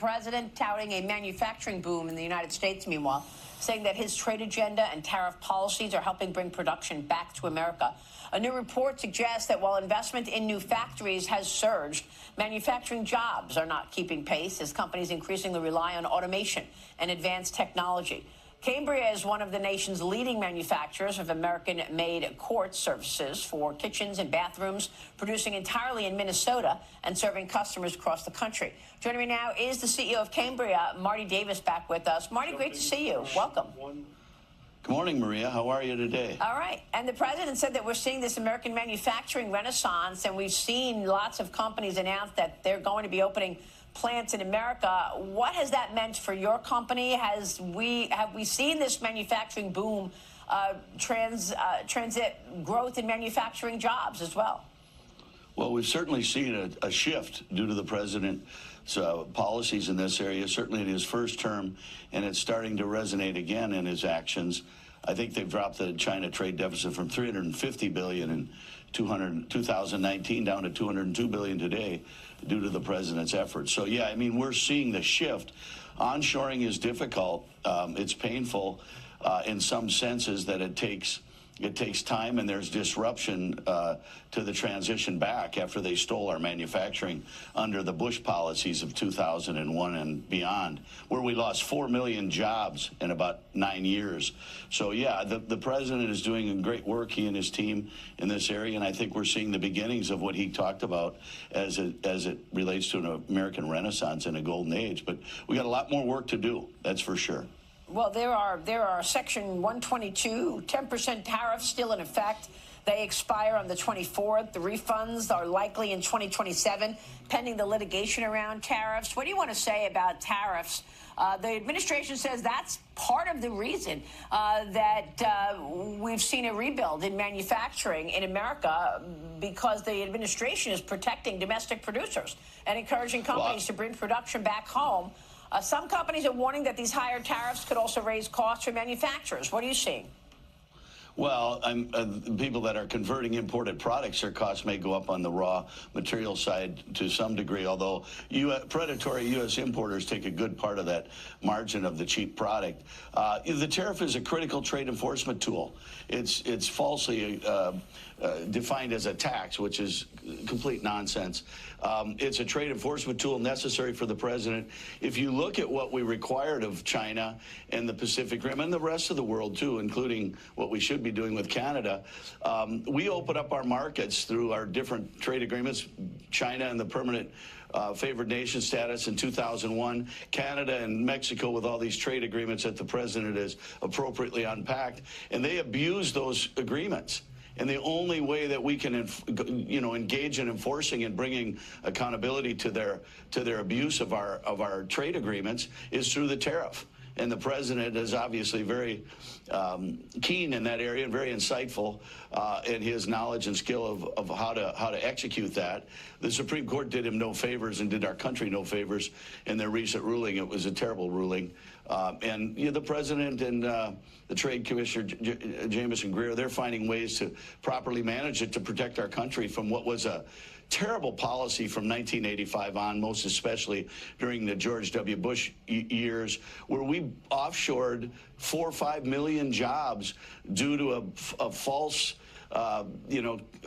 President touting a manufacturing boom in the United States, meanwhile, saying that his trade agenda and tariff policies are helping bring production back to America. A new report suggests that while investment in new factories has surged, manufacturing jobs are not keeping pace as companies increasingly rely on automation and advanced technology. Cambria is one of the nation's leading manufacturers of American-made quartz surfaces for kitchens and bathrooms, producing entirely in Minnesota and serving customers across the country. Joining me now is the CEO of Cambria, Marty Davis, back with us. Marty, great to see you. Welcome. Good morning, Maria. How are you today? All right. And the president said that we're seeing this American manufacturing renaissance, and we've seen lots of companies announce that they're going to be opening plants in America. What has that meant for your company? Have we seen this manufacturing boom transit growth in manufacturing jobs as well? Well, we've certainly seen a shift due to the president's policies in this area, certainly in his first term, and it's starting to resonate again in his actions. I think they've dropped the China trade deficit from $350 billion in 2019 down to $202 billion today due to the president's efforts. So, yeah, I mean, we're seeing the shift. Onshoring is difficult. It's painful in some senses that it takes time, and there's disruption to the transition back after they stole our manufacturing under the Bush policies of 2001 and beyond, where we lost 4 million jobs in about 9 years. So, yeah, the president is doing great work, he and his team, in this area, and I think we're seeing the beginnings of what he talked about as it relates to an American renaissance and a golden age. But we got a lot more work to do, that's for sure. Well, there are Section 122, 10% tariffs still in effect. They expire on the 24th. The refunds are likely in 2027, pending the litigation around tariffs. What do you want to say about tariffs? The administration says that's part of the reason that we've seen a rebuild in manufacturing in America, because the administration is protecting domestic producers and encouraging companies to bring production back home. Some companies are warning that these higher tariffs could also raise costs for manufacturers. What are you seeing? Well, people that are converting imported products, their costs may go up on the raw material side to some degree, although predatory U.S. importers take a good part of that margin of the cheap product. The tariff is a critical trade enforcement tool. It's falsely defined as a tax, which is complete nonsense. It's a trade enforcement tool necessary for the president. If you look at what we required of China and the Pacific Rim and the rest of the world, too, including what we should be doing with Canada, we open up our markets through our different trade agreements. China and the permanent favored nation status in 2001, Canada and Mexico with all these trade agreements that the president has appropriately unpacked, and they abuse those agreements. And the only way that we can, engage in enforcing and bringing accountability to their abuse of our trade agreements is through the tariff. And the president is obviously very keen in that area and very insightful in his knowledge and skill of how to execute that. The Supreme Court did him no favors and did our country no favors in their recent ruling. It was a terrible ruling. And the president and the Trade Commissioner, Jamieson Greer, they're finding ways to properly manage it to protect our country from what was a terrible policy from 1985 on, most especially during the George W. Bush years, where we offshored 4 or 5 million jobs due to a false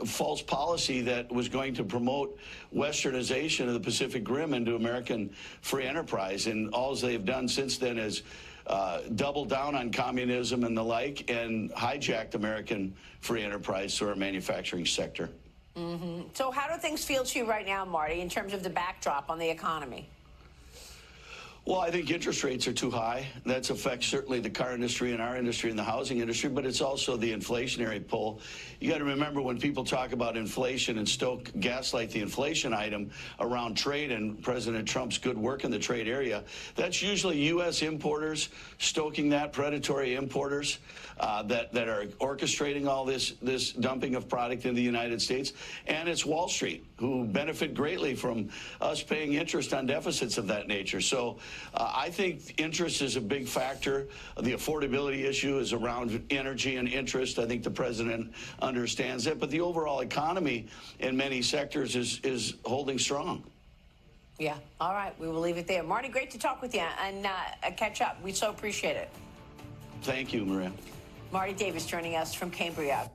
false policy that was going to promote westernization of the Pacific Rim into American free enterprise. And all they've done since then is doubled down on communism and the like and hijacked American free enterprise through our manufacturing sector. Mm-hmm. So how do things feel to you right now, Marty, in terms of the backdrop on the economy? Well, I think interest rates are too high. That affects certainly the car industry and our industry and the housing industry, but it's also the inflationary pull. You got to remember, when people talk about inflation and gaslight the inflation item around trade and President Trump's good work in the trade area, that's usually U.S. importers stoking that, predatory importers that are orchestrating all this dumping of product in the United States. And it's Wall Street, who benefit greatly from us paying interest on deficits of that nature. So I think interest is a big factor. The affordability issue is around energy and interest. I think the president understands that. But the overall economy in many sectors is holding strong. Yeah. All right. We will leave it there. Marty, great to talk with you and catch up. We so appreciate it. Thank you, Maria. Marty Davis joining us from Cambria.